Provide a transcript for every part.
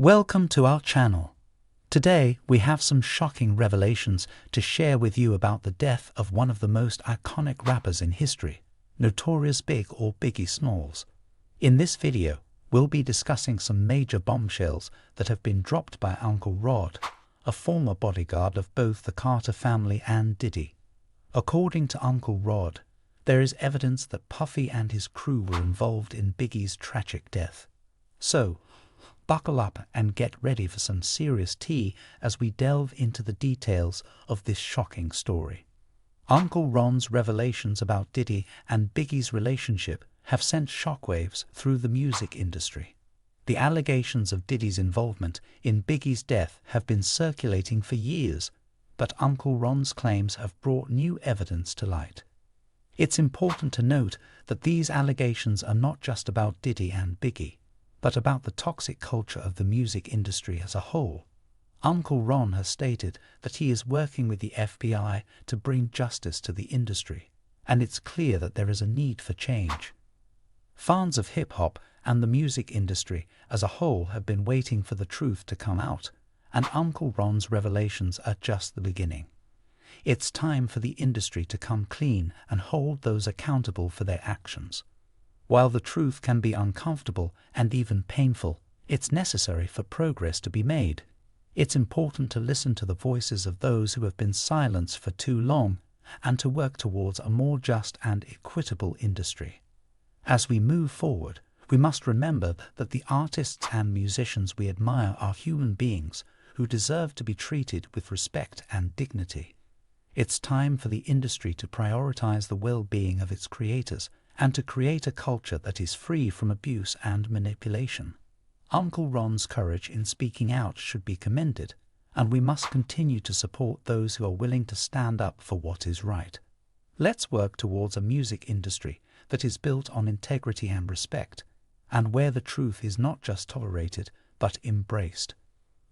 Welcome to our channel. Today we have some shocking revelations to share with you about the death of one of the most iconic rappers in history, Notorious Big or Biggie Smalls. In this video, we'll be discussing some major bombshells that have been dropped by Uncle Rod, a former bodyguard of both the Carter family and Diddy. According to Uncle Rod, there is evidence that Puffy and his crew were involved in Biggie's tragic death. So, buckle up and get ready for some serious tea as we delve into the details of this shocking story. Uncle Ron's revelations about Diddy and Biggie's relationship have sent shockwaves through the music industry. The allegations of Diddy's involvement in Biggie's death have been circulating for years, but Uncle Ron's claims have brought new evidence to light. It's important to note that these allegations are not just about Diddy and Biggie, but about the toxic culture of the music industry as a whole. Uncle Ron has stated that he is working with the FBI to bring justice to the industry, and it's clear that there is a need for change. Fans of hip-hop and the music industry as a whole have been waiting for the truth to come out, and Uncle Ron's revelations are just the beginning. It's time for the industry to come clean and hold those accountable for their actions. While the truth can be uncomfortable and even painful, it's necessary for progress to be made. It's important to listen to the voices of those who have been silenced for too long and to work towards a more just and equitable industry. As we move forward, we must remember that the artists and musicians we admire are human beings who deserve to be treated with respect and dignity. It's time for the industry to prioritize the well-being of its creators and to create a culture that is free from abuse and manipulation. Uncle Ron's courage in speaking out should be commended, and we must continue to support those who are willing to stand up for what is right. Let's work towards a music industry that is built on integrity and respect, and where the truth is not just tolerated but embraced.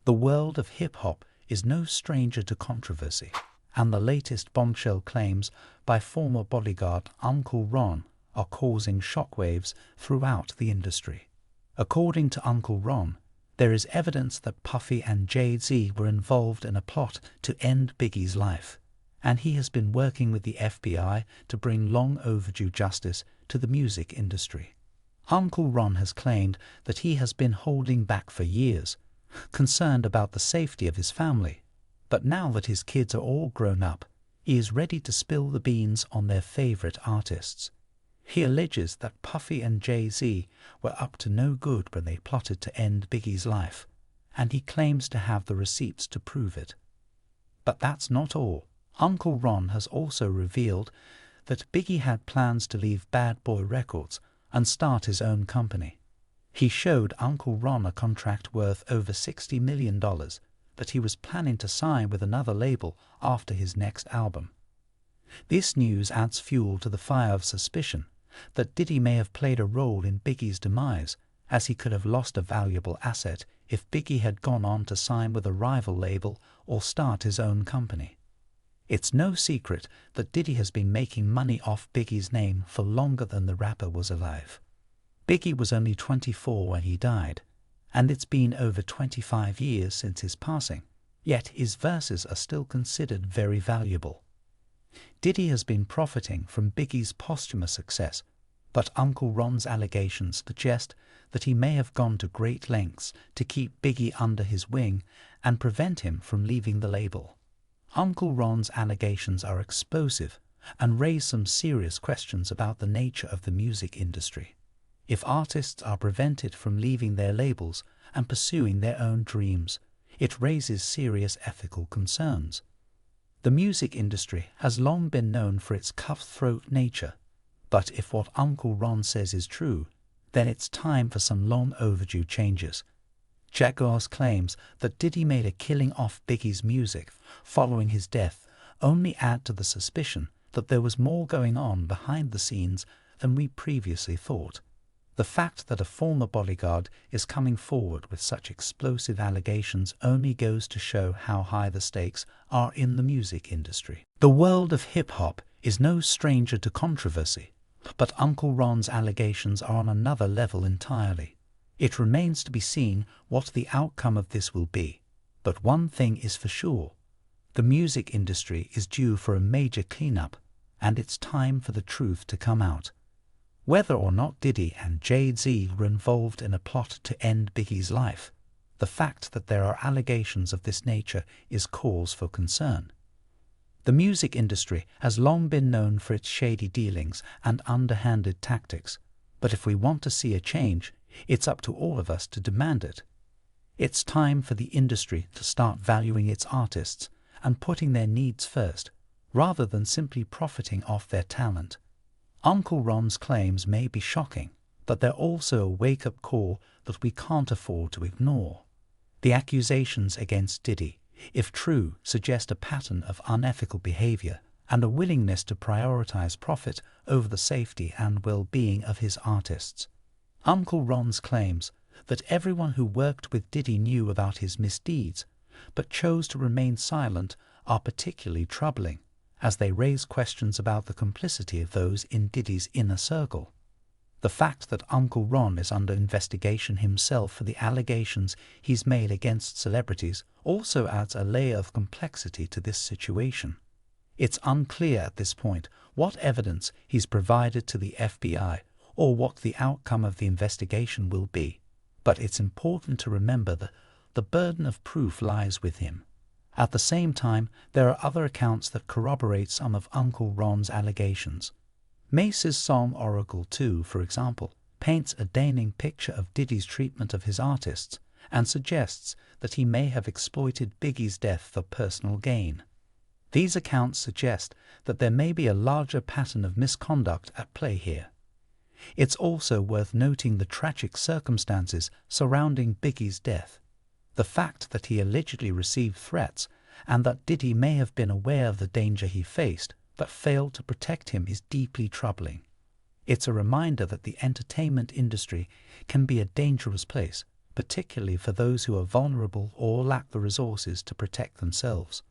The world of hip-hop is no stranger to controversy, and the latest bombshell claims by former bodyguard Uncle Ron are causing shockwaves throughout the industry. According to Uncle Ron, there is evidence that Puffy and Jay-Z were involved in a plot to end Biggie's life, and he has been working with the FBI to bring long overdue justice to the music industry. Uncle Ron has claimed that he has been holding back for years, concerned about the safety of his family, but now that his kids are all grown up, he is ready to spill the beans on their favorite artists. He alleges that Puffy and Jay-Z were up to no good when they plotted to end Biggie's life, and he claims to have the receipts to prove it. But that's not all. Uncle Ron has also revealed that Biggie had plans to leave Bad Boy Records and start his own company. He showed Uncle Ron a contract worth over $60 million that he was planning to sign with another label after his next album. This news adds fuel to the fire of suspicion that Diddy may have played a role in Biggie's demise, as he could have lost a valuable asset if Biggie had gone on to sign with a rival label or start his own company. It's no secret that Diddy has been making money off Biggie's name for longer than the rapper was alive. Biggie was only 24 when he died, and it's been over 25 years since his passing, yet his verses are still considered very valuable. Diddy has been profiting from Biggie's posthumous success, but Uncle Ron's allegations suggest that he may have gone to great lengths to keep Biggie under his wing and prevent him from leaving the label. Uncle Ron's allegations are explosive and raise some serious questions about the nature of the music industry. If artists are prevented from leaving their labels and pursuing their own dreams, it raises serious ethical concerns. The music industry has long been known for its cutthroat nature, but if what Uncle Ron says is true, then it's time for some long overdue changes. Jaguars claims that Diddy made a killing off Biggie's music following his death only add to the suspicion that there was more going on behind the scenes than we previously thought. The fact that a former bodyguard is coming forward with such explosive allegations only goes to show how high the stakes are in the music industry. The world of hip-hop is no stranger to controversy, but Uncle Ron's allegations are on another level entirely. It remains to be seen what the outcome of this will be, but one thing is for sure. The music industry is due for a major cleanup, and it's time for the truth to come out. Whether or not Diddy and Jay-Z were involved in a plot to end Biggie's life, the fact that there are allegations of this nature is cause for concern. The music industry has long been known for its shady dealings and underhanded tactics, but if we want to see a change, it's up to all of us to demand it. It's time for the industry to start valuing its artists and putting their needs first, rather than simply profiting off their talent. Uncle Ron's claims may be shocking, but they're also a wake-up call that we can't afford to ignore. The accusations against Diddy, if true, suggest a pattern of unethical behavior and a willingness to prioritize profit over the safety and well-being of his artists. Uncle Ron's claims that everyone who worked with Diddy knew about his misdeeds, but chose to remain silent, are particularly troubling, as they raise questions about the complicity of those in Diddy's inner circle. The fact that Uncle Ron is under investigation himself for the allegations he's made against celebrities also adds a layer of complexity to this situation. It's unclear at this point what evidence he's provided to the FBI or what the outcome of the investigation will be, but it's important to remember that the burden of proof lies with him. At the same time, there are other accounts that corroborate some of Uncle Ron's allegations. Mace's song Oracle 2, for example, paints a damning picture of Diddy's treatment of his artists and suggests that he may have exploited Biggie's death for personal gain. These accounts suggest that there may be a larger pattern of misconduct at play here. It's also worth noting the tragic circumstances surrounding Biggie's death. The fact that he allegedly received threats and that Diddy may have been aware of the danger he faced but failed to protect him is deeply troubling. It's a reminder that the entertainment industry can be a dangerous place, particularly for those who are vulnerable or lack the resources to protect themselves.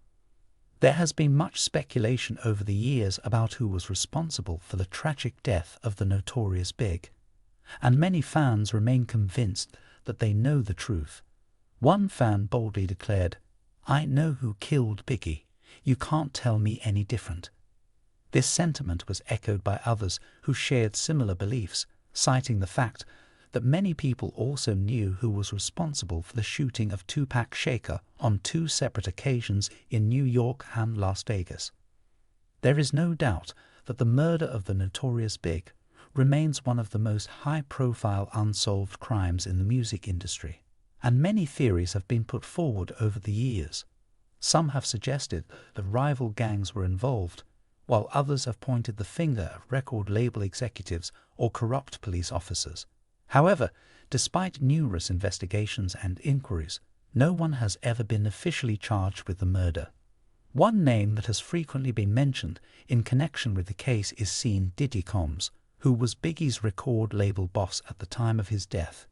There has been much speculation over the years about who was responsible for the tragic death of the Notorious Big, and many fans remain convinced that they know the truth. One fan boldly declared, "I know who killed Biggie. You can't tell me any different." This sentiment was echoed by others who shared similar beliefs, citing the fact that many people also knew who was responsible for the shooting of Tupac Shakur on 2 separate occasions in New York and Las Vegas. There is no doubt that the murder of the Notorious Big remains one of the most high-profile unsolved crimes in the music industry, and many theories have been put forward over the years. Some have suggested that rival gangs were involved, while others have pointed the finger at record label executives or corrupt police officers. However, despite numerous investigations and inquiries, no one has ever been officially charged with the murder. One name that has frequently been mentioned in connection with the case is Z and Diddy, who was Biggie's record label boss at the time of his death.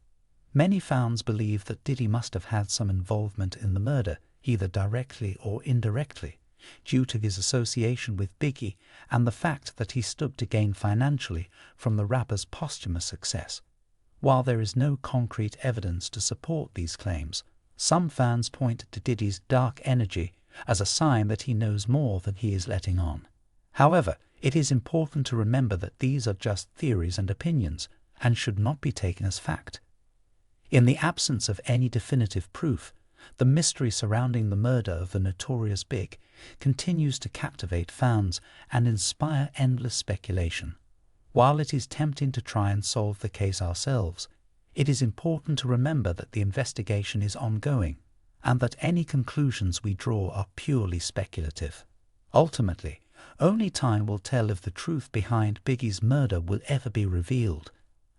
Many fans believe that Diddy must have had some involvement in the murder, either directly or indirectly, due to his association with Biggie and the fact that he stood to gain financially from the rapper's posthumous success. While there is no concrete evidence to support these claims, some fans point to Diddy's dark energy as a sign that he knows more than he is letting on. However, it is important to remember that these are just theories and opinions and should not be taken as fact. In the absence of any definitive proof, the mystery surrounding the murder of the Notorious Big continues to captivate fans and inspire endless speculation. While it is tempting to try and solve the case ourselves, it is important to remember that the investigation is ongoing and that any conclusions we draw are purely speculative. Ultimately, only time will tell if the truth behind Biggie's murder will ever be revealed,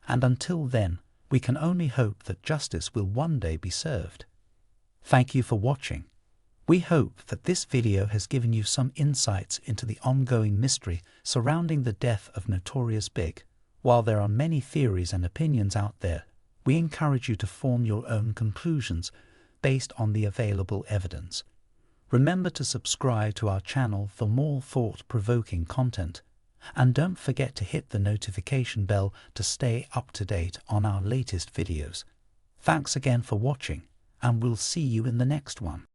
and until then, we can only hope that justice will one day be served. Thank you for watching. We hope that this video has given you some insights into the ongoing mystery surrounding the death of Notorious Big. While there are many theories and opinions out there, we encourage you to form your own conclusions based on the available evidence. Remember to subscribe to our channel for more thought-provoking content, and don't forget to hit the notification bell to stay up to date on our latest videos. Thanks again for watching, and we'll see you in the next one.